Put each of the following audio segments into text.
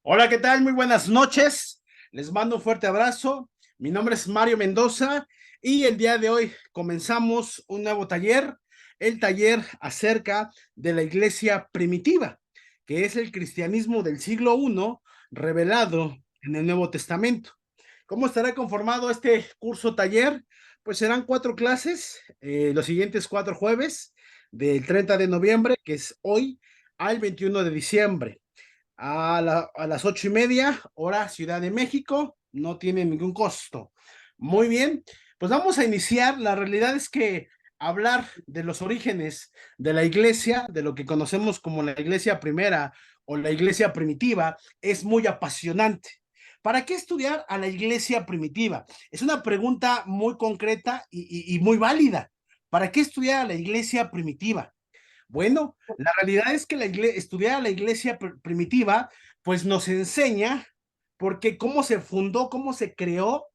Hola, ¿qué tal? Muy buenas noches. Les mando un fuerte abrazo. Mi nombre es Mario Mendoza y el día de hoy comenzamos un nuevo taller, el taller acerca de la iglesia primitiva, que es el cristianismo del siglo I revelado en el Nuevo Testamento. ¿Cómo estará conformado este curso taller? Pues serán 4 clases, los siguientes 4 jueves, del 30 de noviembre, que es hoy, al 21 de diciembre a las 8:30, hora Ciudad de México, no tiene ningún costo. Muy bien, pues vamos a iniciar. La realidad es que hablar de los orígenes de la iglesia, de lo que conocemos como la iglesia primera o la iglesia primitiva, es muy apasionante. ¿Para qué estudiar a la iglesia primitiva? Es una pregunta muy concreta y muy válida. ¿Para qué estudiar a la iglesia primitiva? Bueno, la realidad es que estudiar a la iglesia primitiva, pues nos enseña porque cómo se fundó, cómo se creó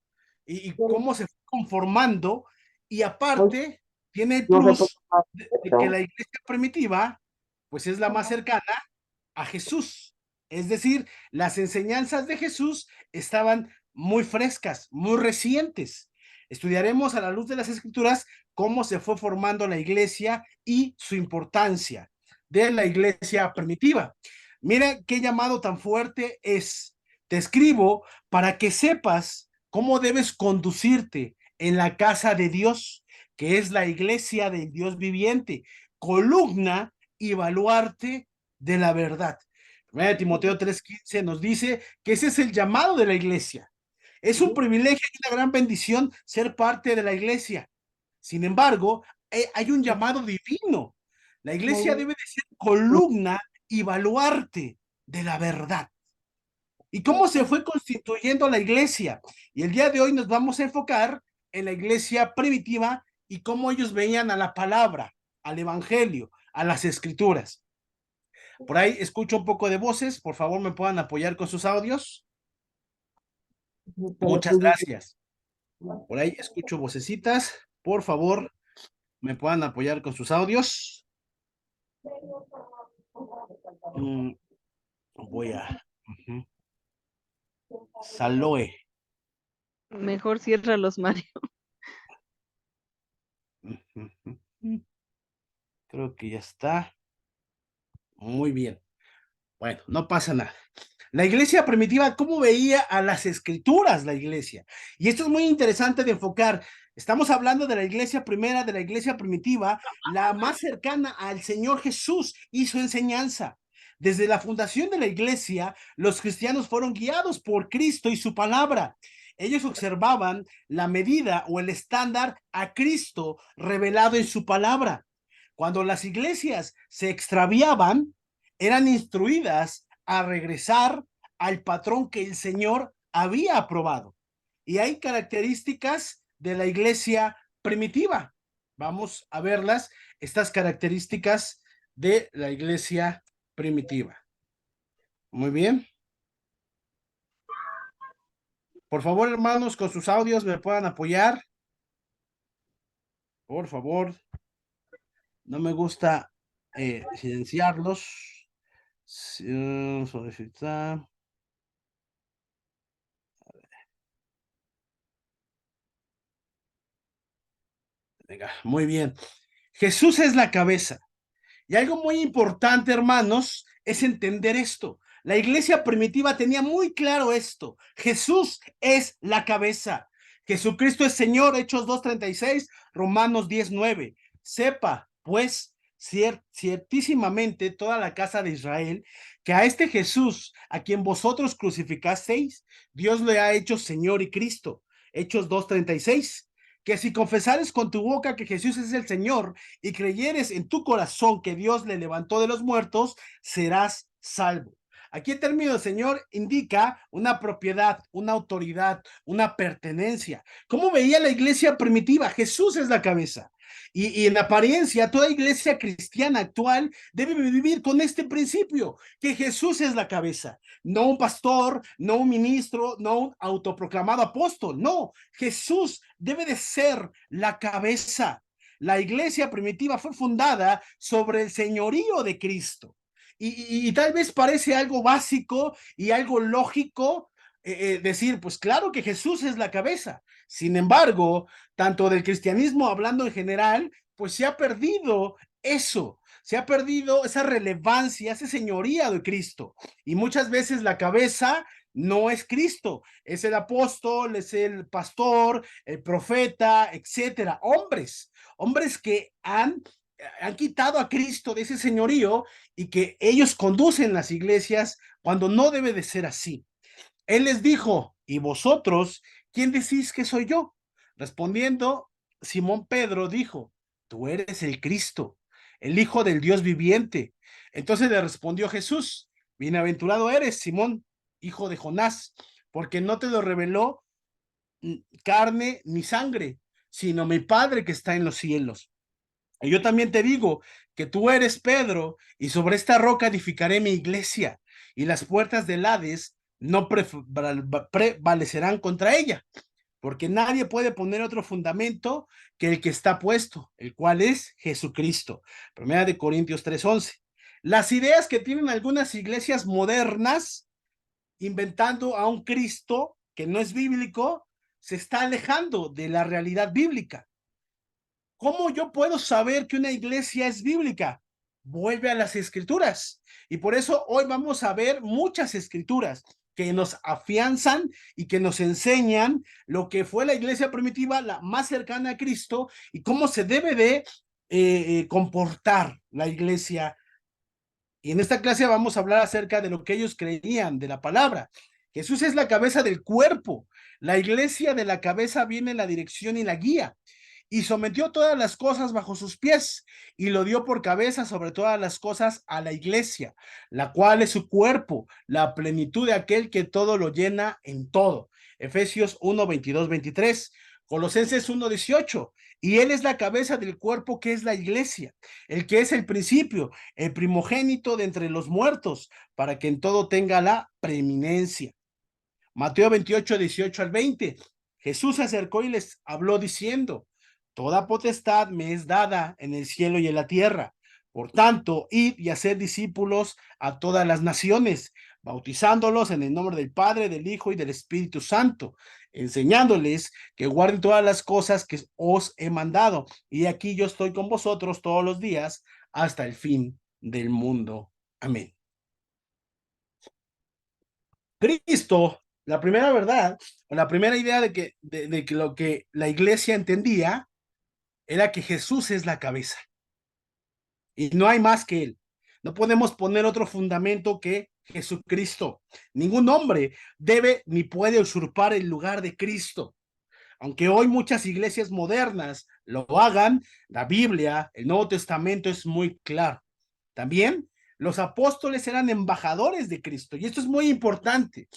y cómo se fue conformando, y aparte tiene el No se puede plus más de que la esto. iglesia primitiva, pues es la más cercana a Jesús. Es decir, las enseñanzas de Jesús estaban muy frescas, muy recientes. Estudiaremos a la luz de las escrituras cómo se fue formando la iglesia y su importancia de la iglesia primitiva. Mira qué llamado tan fuerte es. Te escribo para que sepas cómo debes conducirte en la casa de Dios, que es la iglesia del Dios viviente, columna y baluarte de la verdad. 1 Timoteo 3:15 nos dice que ese es el llamado de la iglesia. Es un privilegio y una gran bendición ser parte de la iglesia. Sin embargo, hay un llamado divino. La iglesia debe de ser columna y baluarte de la verdad. ¿Y cómo se fue constituyendo la iglesia? Y el día de hoy nos vamos a enfocar en la iglesia primitiva y cómo ellos veían a la palabra, al evangelio, a las escrituras. Por ahí escucho un poco de voces, por favor me puedan apoyar con sus audios. Muchas gracias. Por ahí escucho vocecitas, por favor me puedan apoyar con sus audios. Mm, voy a... ujú. Saloe. Mejor ciérralos, Mario. Ujú. Creo que ya está. Muy bien. Bueno, no pasa nada. La iglesia primitiva, ¿cómo veía a las escrituras la iglesia? Y esto es muy interesante de enfocar. Estamos hablando de la iglesia primera, de la iglesia primitiva, la más cercana al Señor Jesús y su enseñanza. Desde la fundación de la iglesia, los cristianos fueron guiados por Cristo y su palabra. Ellos observaban la medida o el estándar a Cristo revelado en su palabra. Cuando las iglesias se extraviaban, eran instruidas a regresar al patrón que el Señor había aprobado. Y hay características de la iglesia primitiva. Vamos a verlas, estas características de la iglesia primitiva. Muy bien. Por favor, hermanos, con sus audios me puedan apoyar. Por favor, no me gusta silenciarlos. Solicitar. Venga, muy bien. Jesús es la cabeza. Y algo muy importante, hermanos, es entender esto. La iglesia primitiva tenía muy claro esto. Jesús es la cabeza. Jesucristo es Señor, Hechos 2:36, Romanos 10:9. Sepa, pues, ciertísimamente toda la casa de Israel, que a este Jesús, a quien vosotros crucificasteis, Dios le ha hecho Señor y Cristo. Hechos 2:36. Que si confesares con tu boca que Jesús es el Señor y creyeres en tu corazón que Dios le levantó de los muertos, serás salvo. Aquí el término Señor indica una propiedad, una autoridad, una pertenencia. ¿Cómo veía la iglesia primitiva? Jesús es la cabeza. Y en apariencia, toda iglesia cristiana actual debe vivir con este principio, que Jesús es la cabeza. No un pastor, no un ministro, no un autoproclamado apóstol. No, Jesús debe de ser la cabeza. La iglesia primitiva fue fundada sobre el señorío de Cristo. y tal vez parece algo básico y algo lógico decir, pues claro que Jesús es la cabeza. Sin embargo, tanto del cristianismo hablando en general, pues se ha perdido eso, se ha perdido esa relevancia, esa señoría de Cristo. Y muchas veces la cabeza no es Cristo, es el apóstol, es el pastor, el profeta, etcétera. Hombres que han quitado a Cristo de ese señorío y que ellos conducen las iglesias cuando no debe de ser así. Él les dijo, ¿y vosotros quién decís que soy yo? Respondiendo, Simón Pedro dijo, tú eres el Cristo, el Hijo del Dios viviente. Entonces le respondió Jesús, bienaventurado eres, Simón, hijo de Jonás, porque no te lo reveló carne ni sangre, sino mi Padre que está en los cielos. Y yo también te digo que tú eres Pedro, y sobre esta roca edificaré mi iglesia, y las puertas del Hades no prevalecerán contra ella, porque nadie puede poner otro fundamento que el que está puesto, el cual es Jesucristo. Primera de Corintios 3:11. Las ideas que tienen algunas iglesias modernas, inventando a un Cristo que no es bíblico, se está alejando de la realidad bíblica. ¿Cómo yo puedo saber que una iglesia es bíblica? Vuelve a las escrituras. Y por eso hoy vamos a ver muchas escrituras que nos afianzan y que nos enseñan lo que fue la iglesia primitiva, la más cercana a Cristo, y cómo se debe de comportar la iglesia. Y en esta clase vamos a hablar acerca de lo que ellos creían de la palabra. Jesús es la cabeza del cuerpo. La iglesia, de la cabeza viene la dirección y la guía, y sometió todas las cosas bajo sus pies, y lo dio por cabeza sobre todas las cosas a la iglesia, la cual es su cuerpo, la plenitud de aquel que todo lo llena en todo. Efesios 1:22-23, Colosenses 1:18, y él es la cabeza del cuerpo, que es la iglesia, el que es el principio, el primogénito de entre los muertos, para que en todo tenga la preeminencia. Mateo 28:18-20, Jesús se acercó y les habló diciendo, toda potestad me es dada en el cielo y en la tierra. Por tanto, id y haced discípulos a todas las naciones, bautizándolos en el nombre del Padre, del Hijo y del Espíritu Santo, enseñándoles que guarden todas las cosas que os he mandado. Y aquí yo estoy con vosotros todos los días hasta el fin del mundo. Amén. Cristo, la primera verdad, o la primera idea de que lo que la iglesia entendía era que Jesús es la cabeza y no hay más que él. No podemos poner otro fundamento que Jesucristo. Ningún hombre debe ni puede usurpar el lugar de Cristo. Aunque hoy muchas iglesias modernas lo hagan, la Biblia, el Nuevo Testamento es muy claro. También los apóstoles eran embajadores de Cristo, y esto es muy importante.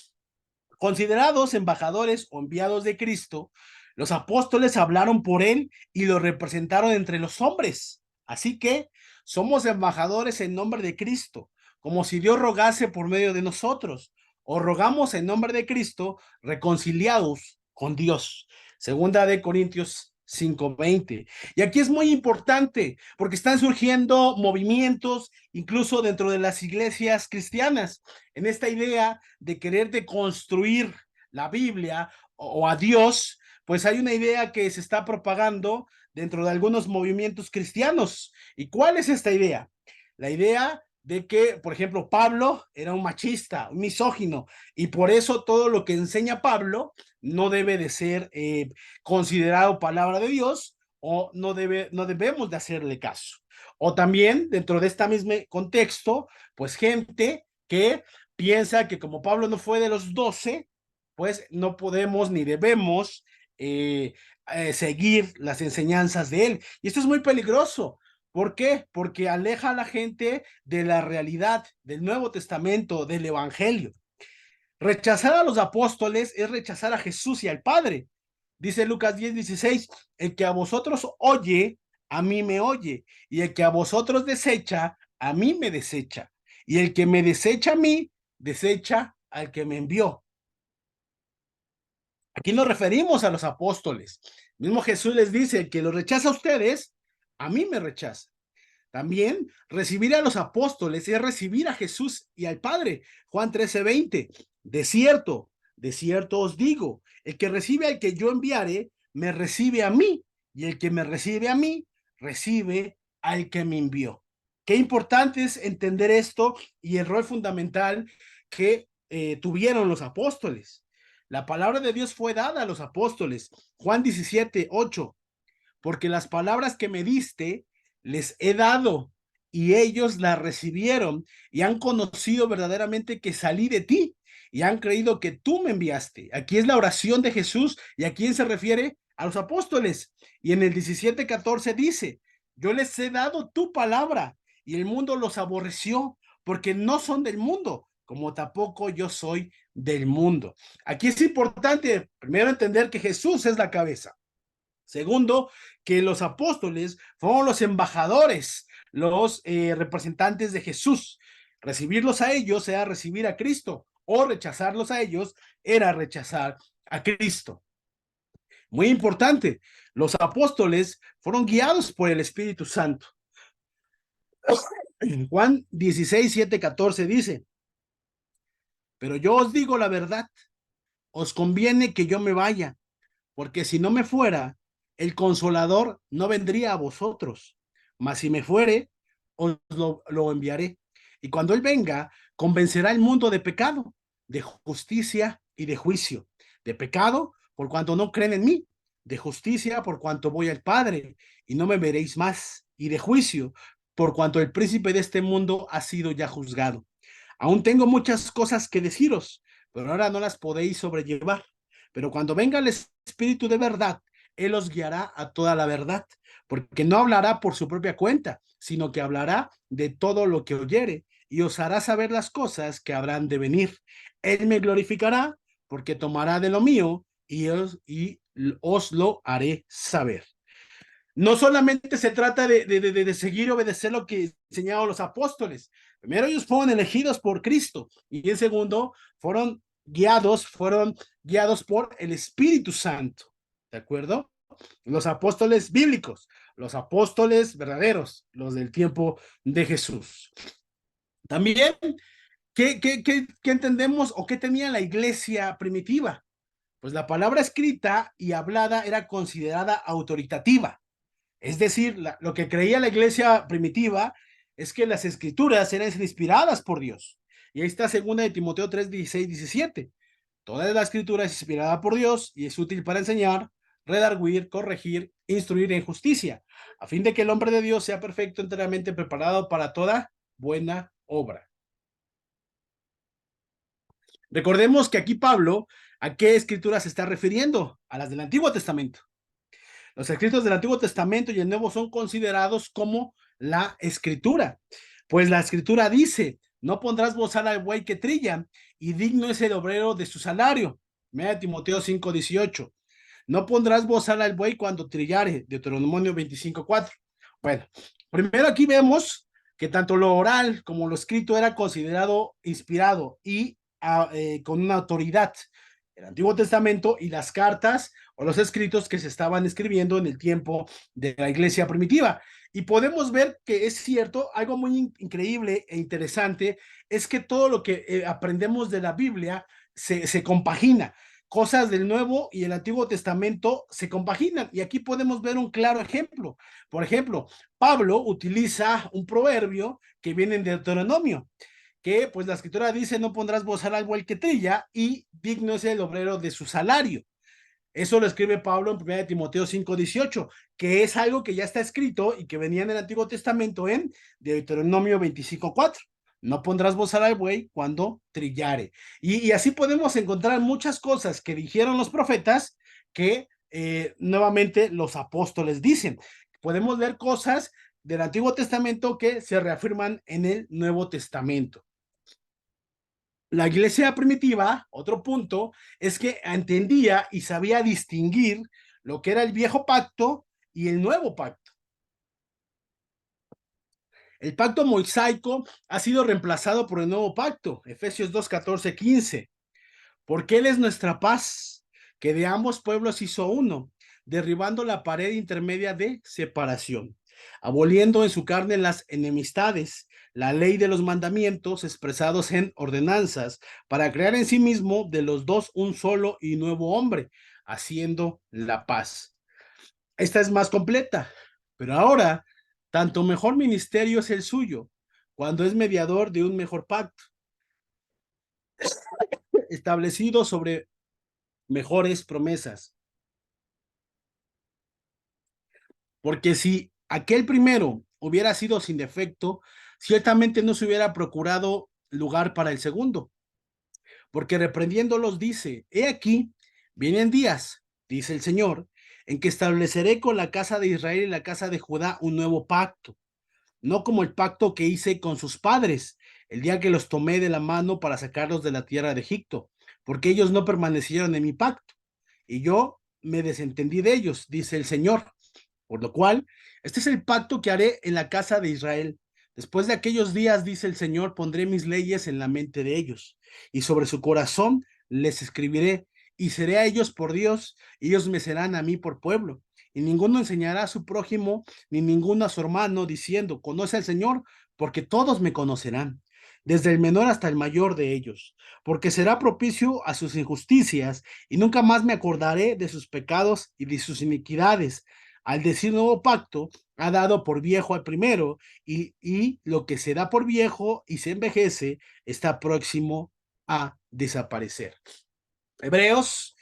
Considerados embajadores o enviados de Cristo, los apóstoles hablaron por él y lo representaron entre los hombres. Así que somos embajadores en nombre de Cristo, como si Dios rogase por medio de nosotros, o rogamos en nombre de Cristo, reconciliados con Dios. Segunda de Corintios 5:20. Y aquí es muy importante porque están surgiendo movimientos incluso dentro de las iglesias cristianas en esta idea de querer deconstruir la Biblia o a Dios. Pues hay una idea que se está propagando dentro de algunos movimientos cristianos. ¿Y cuál es esta idea? La idea de que, por ejemplo, Pablo era un machista, un misógino, y por eso todo lo que enseña Pablo no debe de ser considerado palabra de Dios, o no debemos de hacerle caso. O también dentro de este mismo contexto, pues gente que piensa que como Pablo no fue de los 12, pues no podemos ni debemos seguir las enseñanzas de él. Y esto es muy peligroso. ¿Por qué? Porque aleja a la gente de la realidad del Nuevo Testamento, del Evangelio. Rechazar a los apóstoles es rechazar a Jesús y al Padre. Dice Lucas 10:16, el que a vosotros oye, a mí me oye, y el que a vosotros desecha, a mí me desecha, y el que me desecha a mí, desecha al que me envió. Aquí nos referimos a los apóstoles. Mismo Jesús les dice, el que lo rechaza a ustedes, a mí me rechaza. También recibir a los apóstoles es recibir a Jesús y al Padre. Juan 13:20. De cierto os digo, el que recibe al que yo enviare, me recibe a mí, y el que me recibe a mí, recibe al que me envió. Qué importante es entender esto y el rol fundamental que tuvieron los apóstoles. La palabra de Dios fue dada a los apóstoles. Juan 17:8. Porque las palabras que me diste les he dado y ellos las recibieron y han conocido verdaderamente que salí de ti y han creído que tú me enviaste. Aquí es la oración de Jesús y a quién se refiere, a los apóstoles. Y en el 17:14 dice, yo les he dado tu palabra y el mundo los aborreció porque no son del mundo, como tampoco yo soy del mundo. Aquí es importante primero entender que Jesús es la cabeza. Segundo, que los apóstoles fueron los embajadores, los representantes de Jesús. Recibirlos a ellos era recibir a Cristo, o rechazarlos a ellos era rechazar a Cristo. Muy importante, los apóstoles fueron guiados por el Espíritu Santo. Juan 16:7-14 dice, pero yo os digo la verdad, os conviene que yo me vaya, porque si no me fuera, el consolador no vendría a vosotros, mas si me fuere, os lo enviaré. Y cuando él venga, convencerá al mundo de pecado, de justicia y de juicio. De pecado, por cuanto no creen en mí. De justicia, por cuanto voy al Padre y no me veréis más. Y de juicio, por cuanto el príncipe de este mundo ha sido ya juzgado. Aún tengo muchas cosas que deciros, pero ahora no las podéis sobrellevar. Pero cuando venga el Espíritu de verdad, Él os guiará a toda la verdad, porque no hablará por su propia cuenta, sino que hablará de todo lo que oyere y os hará saber las cosas que habrán de venir. Él me glorificará porque tomará de lo mío y os lo haré saber. No solamente se trata de seguir y obedecer lo que enseñaron los apóstoles. Primero, ellos fueron elegidos por Cristo y en segundo, fueron guiados por el Espíritu Santo. ¿De acuerdo? Los apóstoles bíblicos, los apóstoles verdaderos, los del tiempo de Jesús. También, ¿qué entendemos o qué tenía la iglesia primitiva? Pues la palabra escrita y hablada era considerada autoritativa. Es decir, lo que creía la iglesia primitiva es que las escrituras eran inspiradas por Dios. Y ahí está 2 de Timoteo 3:16-17. Toda la escritura es inspirada por Dios y es útil para enseñar, redarguir, corregir, instruir en justicia, a fin de que el hombre de Dios sea perfecto, enteramente preparado para toda buena obra. Recordemos que aquí Pablo, ¿a qué escrituras se está refiriendo? A las del Antiguo Testamento. Los escritos del Antiguo Testamento y el Nuevo son considerados como la escritura. Pues la escritura dice, no pondrás bozal al buey que trilla, y digno es el obrero de su salario. Mira Timoteo 5:18. No pondrás bozal al buey cuando trillare. Deuteronomio 25:4. Bueno, primero aquí vemos que tanto lo oral como lo escrito era considerado inspirado y con una autoridad. El Antiguo Testamento y las cartas o los escritos que se estaban escribiendo en el tiempo de la iglesia primitiva. Y podemos ver que es cierto, algo muy increíble e interesante es que todo lo que aprendemos de la Biblia se compagina. Cosas del Nuevo y el Antiguo Testamento se compaginan. Y aquí podemos ver un claro ejemplo. Por ejemplo, Pablo utiliza un proverbio que viene de Deuteronomio, que pues la escritura dice, no pondrás bozal al buey que trilla y digno es el obrero de su salario. Eso lo escribe Pablo en 1 Timoteo 5:18, que es algo que ya está escrito y que venía en el Antiguo Testamento en Deuteronomio 25:4. No pondrás bozal al buey cuando trillare. Y así podemos encontrar muchas cosas que dijeron los profetas que nuevamente los apóstoles dicen. Podemos ver cosas del Antiguo Testamento que se reafirman en el Nuevo Testamento. La iglesia primitiva, otro punto, es que entendía y sabía distinguir lo que era el viejo pacto y el nuevo pacto. El pacto mosaico ha sido reemplazado por el nuevo pacto, Efesios 2:14-15, porque Él es nuestra paz, que de ambos pueblos hizo uno, derribando la pared intermedia de separación. aboliendo en su carne las enemistades, la ley de los mandamientos expresados en ordenanzas, para crear en sí mismo de los dos un solo y nuevo hombre, haciendo la paz. Esta es más completa, pero ahora, tanto mejor ministerio es el suyo, cuando es mediador de un mejor pacto, establecido sobre mejores promesas. Porque si aquel primero hubiera sido sin defecto, ciertamente no se hubiera procurado lugar para el segundo, porque reprendiéndolos dice, he aquí, vienen días, dice el Señor, en que estableceré con la casa de Israel y la casa de Judá un nuevo pacto, no como el pacto que hice con sus padres, el día que los tomé de la mano para sacarlos de la tierra de Egipto, porque ellos no permanecieron en mi pacto, y yo me desentendí de ellos, dice el Señor. Por lo cual, este es el pacto que haré en la casa de Israel. Después de aquellos días, dice el Señor, pondré mis leyes en la mente de ellos, y sobre su corazón les escribiré, y seré a ellos por Dios, y ellos me serán a mí por pueblo. Y ninguno enseñará a su prójimo, ni ninguno a su hermano, diciendo, conoce al Señor, porque todos me conocerán, desde el menor hasta el mayor de ellos, porque será propicio a sus injusticias, y nunca más me acordaré de sus pecados y de sus iniquidades. Al decir nuevo pacto, ha dado por viejo al primero, y lo que se da por viejo y se envejece está próximo a desaparecer. Hebreos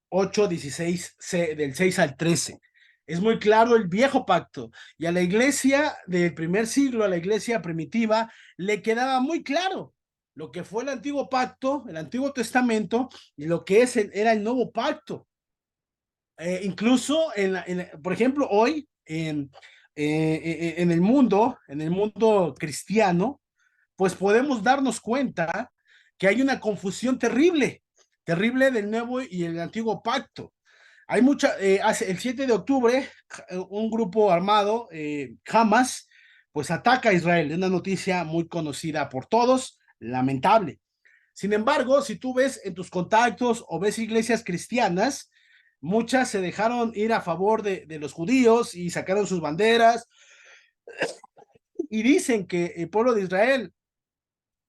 8:16, del 6 al 13. Es muy claro el viejo pacto, y a la iglesia del primer siglo, a la iglesia primitiva, le quedaba muy claro lo que fue el antiguo pacto, el Antiguo Testamento, y lo que era el nuevo pacto. Incluso, por ejemplo, hoy en el mundo cristiano, pues podemos darnos cuenta que hay una confusión terrible, terrible del nuevo y el antiguo pacto. Hay el 7 de octubre, un grupo armado, Hamas, pues ataca a Israel. Es una noticia muy conocida por todos, lamentable. Sin embargo, si tú ves en tus contactos o ves iglesias cristianas, muchas se dejaron ir a favor de los judíos y sacaron sus banderas y dicen que el pueblo de Israel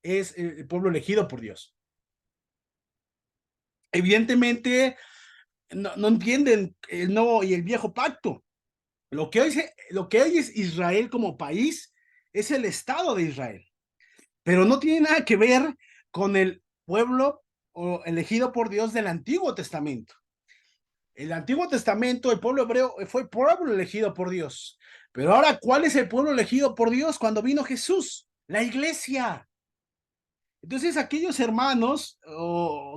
es el pueblo elegido por Dios. Evidentemente, no entienden el nuevo y el viejo pacto. Lo que hoy es Israel como país es el Estado de Israel, pero no tiene nada que ver con el pueblo elegido por Dios del Antiguo Testamento. El Antiguo Testamento, el pueblo hebreo fue pueblo elegido por Dios. Pero ahora, ¿cuál es el pueblo elegido por Dios cuando vino Jesús? La iglesia. Entonces, aquellos hermanos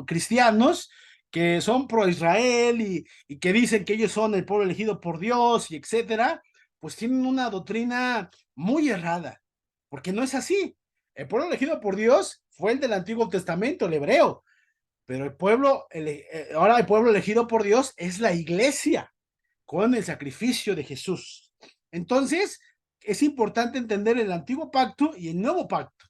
cristianos que son pro Israel y que dicen que ellos son el pueblo elegido por Dios y etcétera, pues tienen una doctrina muy errada, porque no es así. El pueblo elegido por Dios fue el del Antiguo Testamento, el hebreo, pero ahora el pueblo elegido por Dios es la iglesia con el sacrificio de Jesús. Entonces, es importante entender el antiguo pacto y el nuevo pacto.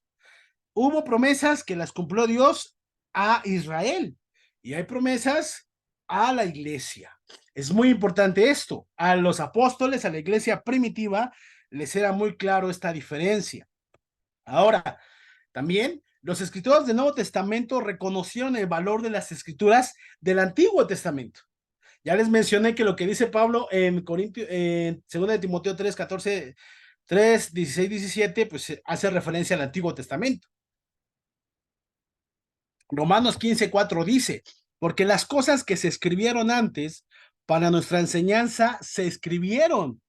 Hubo promesas que las cumplió Dios a Israel y hay promesas a la iglesia. Es muy importante esto. A los apóstoles, a la iglesia primitiva, les era muy claro esta diferencia. Ahora, también los escritores del Nuevo Testamento reconocieron el valor de las escrituras del Antiguo Testamento. Ya les mencioné que lo que dice Pablo en 2 de Timoteo 3, 14, 3, 16, 17, pues hace referencia al Antiguo Testamento. Romanos 15, 4 dice, porque las cosas que se escribieron antes para nuestra enseñanza se escribieron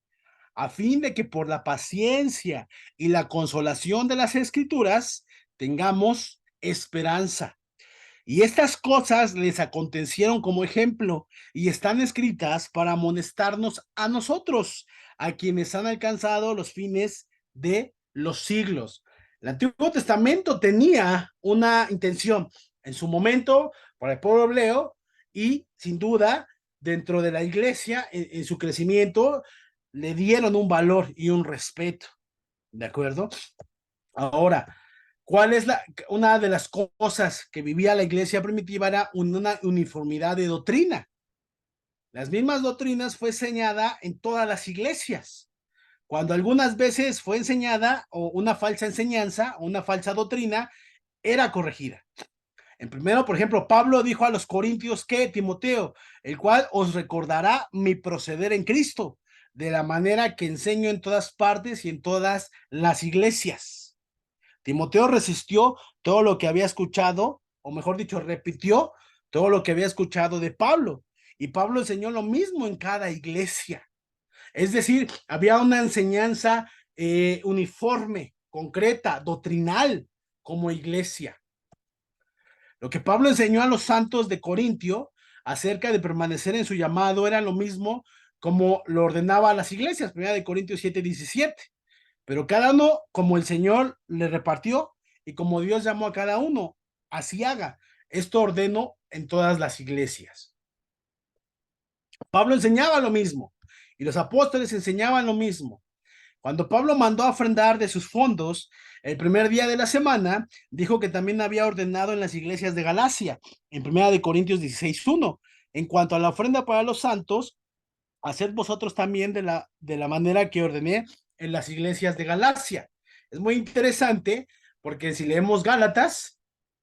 a fin de que por la paciencia y la consolación de las escrituras tengamos esperanza. Y estas cosas les acontecieron como ejemplo y están escritas para amonestarnos a nosotros, a quienes han alcanzado los fines de los siglos. El Antiguo Testamento tenía una intención en su momento para el pueblo hebreo y sin duda dentro de la iglesia en su crecimiento le dieron un valor y un respeto. ¿De acuerdo? Ahora, ¿cuál es una de las cosas que vivía la iglesia primitiva? Era una uniformidad de doctrina. Las mismas doctrinas fue enseñada en todas las iglesias. cuando algunas veces fue enseñada o una falsa enseñanza o una falsa doctrina era corregida. En primero, por ejemplo, Pablo dijo a los corintios que Timoteo, el cual os recordará mi proceder en Cristo, de la manera que enseño en todas partes y en todas las iglesias. Timoteo resistió todo lo que había escuchado, o mejor dicho, repitió todo lo que había escuchado de Pablo. Y Pablo enseñó lo mismo en cada iglesia. Es decir, había una enseñanza uniforme, concreta, doctrinal, como iglesia. Lo que Pablo enseñó a los santos de Corintio acerca de permanecer en su llamado era lo mismo como lo ordenaba a las iglesias, 1 Corintios 7:17. Pero cada uno, como el Señor le repartió y como Dios llamó a cada uno, así haga. Esto ordeno en todas las iglesias. Pablo enseñaba lo mismo y los apóstoles enseñaban lo mismo. Cuando Pablo mandó a ofrendar de sus fondos el primer día de la semana, dijo que también había ordenado en las iglesias de Galacia, en 1 Corintios 16:1. En cuanto a la ofrenda para los santos, haced vosotros también de la manera que ordené en las iglesias de Galacia. Es muy interesante porque si leemos Gálatas,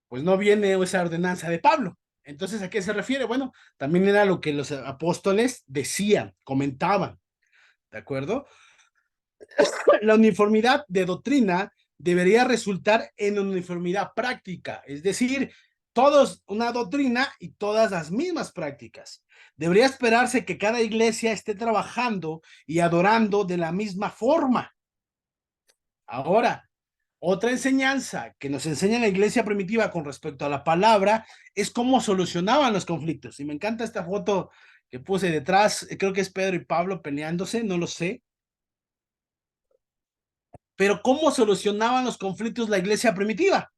pues no viene esa ordenanza de Pablo. Entonces, ¿a qué se refiere? Bueno, también era lo que los apóstoles decían, comentaban, ¿de acuerdo? La uniformidad de doctrina debería resultar en uniformidad práctica, es decir, todos una doctrina y todas las mismas prácticas. Debería esperarse que cada iglesia esté trabajando y adorando de la misma forma. Ahora, otra enseñanza que nos enseña la iglesia primitiva con respecto a la palabra es cómo solucionaban los conflictos. Y me encanta esta foto que puse detrás, creo que es Pedro y Pablo peleándose, no lo sé. Pero ¿cómo solucionaban los conflictos la iglesia primitiva?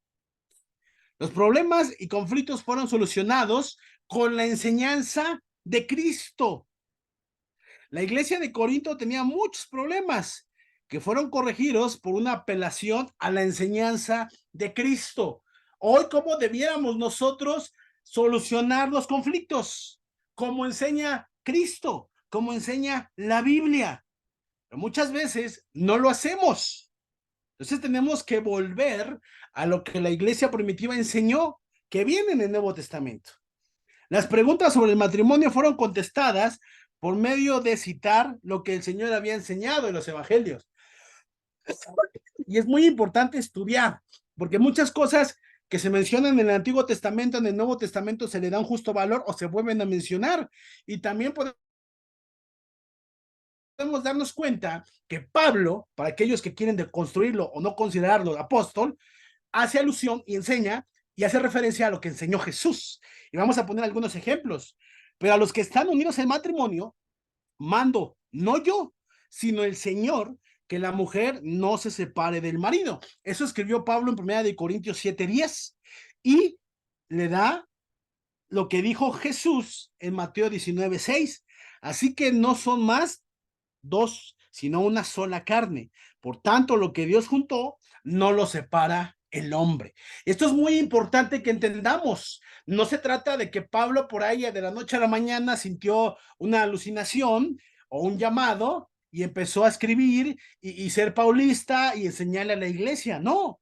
Los problemas y conflictos fueron solucionados con la enseñanza de Cristo. La iglesia de Corinto tenía muchos problemas que fueron corregidos por una apelación a la enseñanza de Cristo. Hoy, ¿cómo debiéramos nosotros solucionar los conflictos? ¿Cómo enseña Cristo? ¿Cómo enseña la Biblia? Pero muchas veces no lo hacemos. Entonces tenemos que volver a lo que la iglesia primitiva enseñó, que viene en el Nuevo Testamento. Las preguntas sobre el matrimonio fueron contestadas por medio de citar lo que el Señor había enseñado en los evangelios. Y es muy importante estudiar, porque muchas cosas que se mencionan en el Antiguo Testamento, en el Nuevo Testamento se le da un justo valor o se vuelven a mencionar. Y también podemos darnos cuenta que Pablo, para aquellos que quieren deconstruirlo o no considerarlo apóstol, hace alusión y enseña y hace referencia a lo que enseñó Jesús. Y vamos a poner algunos ejemplos. Pero a los que están unidos en matrimonio, mando, no yo, sino el Señor, que la mujer no se separe del marido. Eso escribió Pablo en 1 Corintios 7:10 y le da lo que dijo Jesús en Mateo 19:6. Así que no son más dos, sino una sola carne. Por tanto, lo que Dios juntó, no lo separa el hombre. Esto es muy importante que entendamos. No se trata de que Pablo por ahí de la noche a la mañana sintió una alucinación o un llamado y empezó a escribir y ser paulista y enseñarle a la iglesia. No,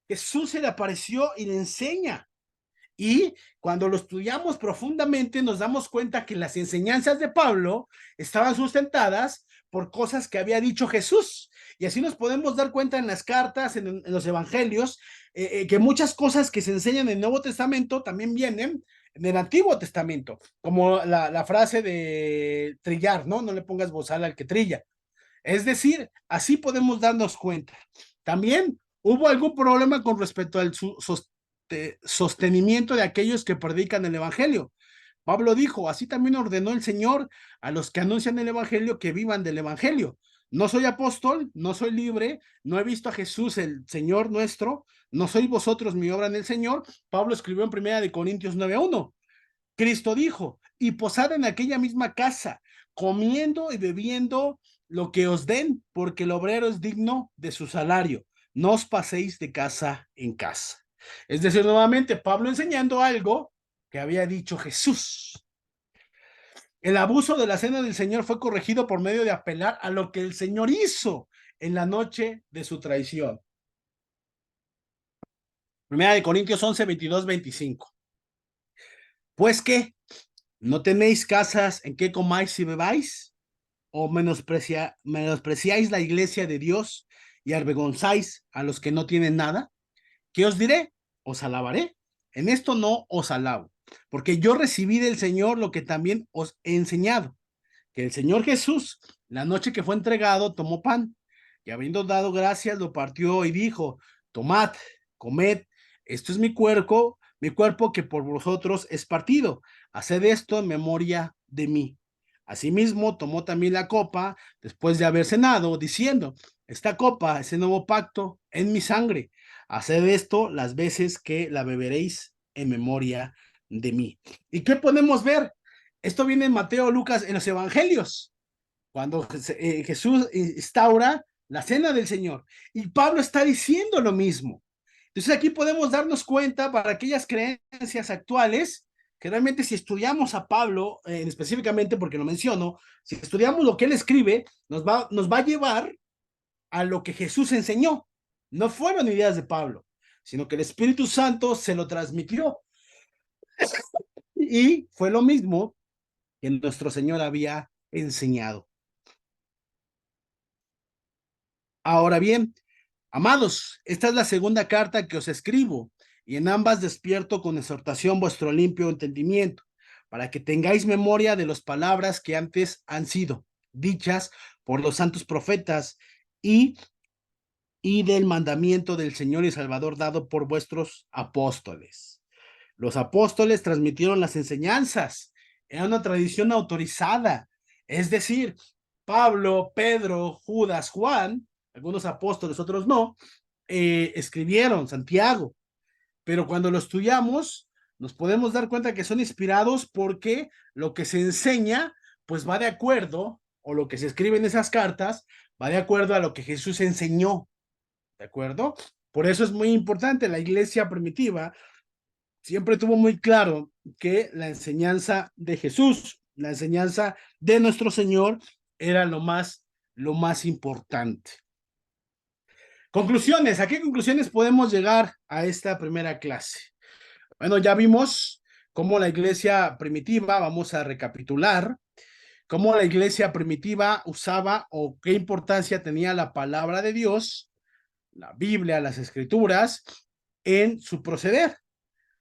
Jesús se le apareció y le enseña. Y cuando lo estudiamos profundamente, nos damos cuenta que las enseñanzas de Pablo estaban sustentadas por cosas que había dicho Jesús. Y así nos podemos dar cuenta en las cartas, en los evangelios, que muchas cosas que se enseñan en el Nuevo Testamento también vienen en el Antiguo Testamento, como la frase de trillar, ¿no? No le pongas bozal al que trilla. Es decir, así podemos darnos cuenta. También hubo algún problema con respecto al sostenimiento de aquellos que predican el evangelio. Pablo dijo, así también ordenó el Señor a los que anuncian el evangelio que vivan del evangelio. No soy apóstol, no soy libre, no he visto a Jesús el Señor nuestro, no sois vosotros mi obra en el Señor. Pablo escribió en 1 Corintios 9:1. Cristo dijo, y posad en aquella misma casa, comiendo y bebiendo lo que os den, porque el obrero es digno de su salario. No os paséis de casa en casa. Es decir, nuevamente, Pablo enseñando algo que había dicho Jesús. El abuso de la cena del Señor fue corregido por medio de apelar a lo que el Señor hizo. en la noche de su traición. Primera de Corintios 11, 22, 25. Pues qué, ¿no tenéis casas en que comáis y bebáis? ¿O menospreciáis la iglesia de Dios y avergonzáis a los que no tienen nada? ¿Qué os diré? Os alabaré. En esto no os alabo, porque yo recibí del Señor lo que también os he enseñado, que el Señor Jesús, la noche que fue entregado, tomó pan, y habiendo dado gracias, lo partió y dijo: tomad, comed, esto es mi cuerpo que por vosotros es partido. Haced esto en memoria de mí. Asimismo, tomó también la copa después de haber cenado, diciendo: esta copa es el nuevo pacto en mi sangre. Haced esto las veces que la beberéis en memoria de mí. ¿Y qué podemos ver? Esto viene en Mateo, Lucas, en los evangelios, cuando Jesús instaura la cena del Señor. Y Pablo está diciendo lo mismo. Entonces aquí podemos darnos cuenta para aquellas creencias actuales que realmente si estudiamos a Pablo, específicamente porque lo menciono, si estudiamos lo que él escribe, nos va a llevar a lo que Jesús enseñó. No fueron ideas de Pablo, sino que el Espíritu Santo se lo transmitió. Y fue lo mismo que nuestro Señor había enseñado. Ahora bien, amados, esta es la segunda carta que os escribo, y en ambas despierto con exhortación vuestro limpio entendimiento, para que tengáis memoria de las palabras que antes han sido dichas por los santos profetas y, y del mandamiento del Señor y Salvador dado por vuestros apóstoles. Los apóstoles transmitieron las enseñanzas, era una tradición autorizada, es decir, Pablo, Pedro, Judas, Juan, algunos apóstoles, otros no, escribieron, Santiago, pero cuando lo estudiamos nos podemos dar cuenta que son inspirados porque lo que se enseña pues va de acuerdo, o lo que se escribe en esas cartas va de acuerdo a lo que Jesús enseñó, ¿de acuerdo? Por eso es muy importante, la iglesia primitiva siempre tuvo muy claro que la enseñanza de Jesús, la enseñanza de nuestro Señor era lo más importante. Conclusiones, ¿a qué conclusiones podemos llegar a esta primera clase? Bueno, ya vimos cómo la iglesia primitiva, vamos a recapitular, cómo la iglesia primitiva usaba o qué importancia tenía la palabra de Dios, la Biblia, las escrituras, en su proceder.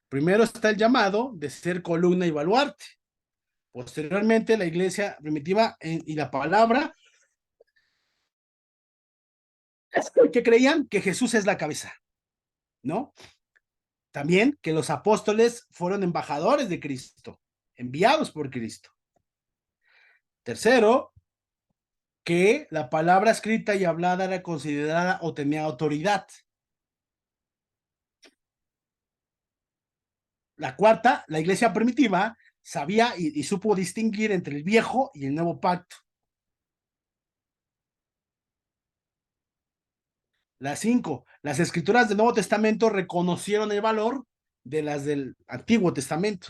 Primero está el llamado de ser columna y baluarte. Posteriormente, la iglesia primitiva y la palabra, que creían que Jesús es la cabeza, ¿no? También que los apóstoles fueron embajadores de Cristo, enviados por Cristo. Tercero, que la palabra escrita y hablada era considerada o tenía autoridad. La cuarta, la iglesia primitiva sabía y supo distinguir entre el viejo y el nuevo pacto. La 5, las escrituras del Nuevo Testamento reconocieron el valor de las del Antiguo Testamento.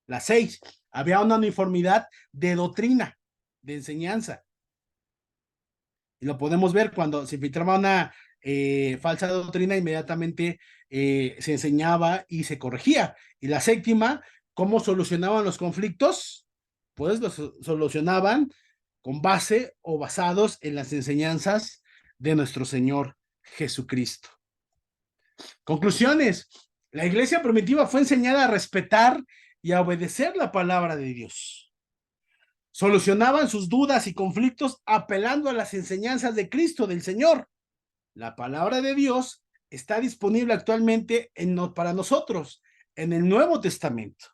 La 6, había una uniformidad de doctrina, de enseñanza. Y lo podemos ver cuando se filtraba una falsa doctrina, inmediatamente se enseñaba y se corregía. Y la séptima, ¿cómo solucionaban los conflictos? Pues los solucionaban con base o basados en las enseñanzas de nuestro Señor Jesucristo. Conclusiones. La iglesia primitiva fue enseñada a respetar y a obedecer la palabra de Dios. Solucionaban sus dudas y conflictos apelando a las enseñanzas de Cristo, del Señor. La palabra de Dios está disponible actualmente para nosotros en el Nuevo Testamento.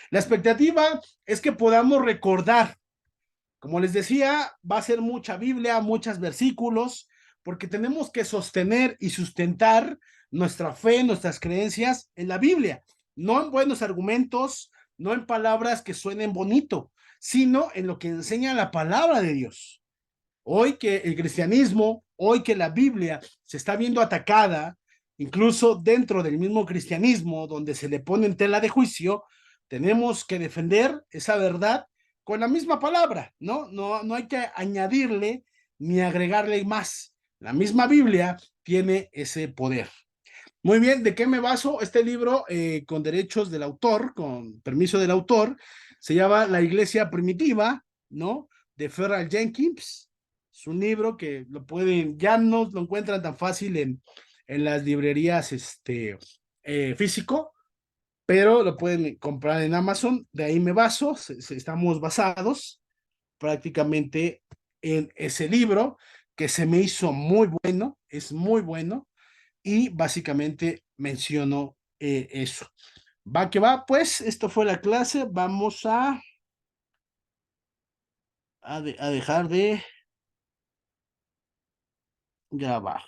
La expectativa es que podamos recordar, como les decía, va a ser mucha Biblia, muchos versículos, porque tenemos que sostener y sustentar nuestra fe, nuestras creencias en la Biblia, no en buenos argumentos, no en palabras que suenen bonito, sino en lo que enseña la palabra de Dios. Hoy que el cristianismo, hoy que la Biblia se está viendo atacada, incluso dentro del mismo cristianismo, donde se le pone en tela de juicio, tenemos que defender esa verdad con la misma palabra, ¿no? No hay que añadirle ni agregarle más. La misma Biblia tiene ese poder. Muy bien, ¿de qué me baso? Este libro, con derechos del autor, con permiso del autor, se llama La Iglesia Primitiva, ¿no? De Ferral Jenkins. Es un libro que lo pueden, ya no lo encuentran tan fácil en las librerías físico, pero lo pueden comprar en Amazon. De ahí me baso, estamos basados prácticamente en ese libro que se me hizo muy bueno, es muy bueno y básicamente menciono eso. Va que va, pues, esto fue la clase, vamos a dejar de grabar.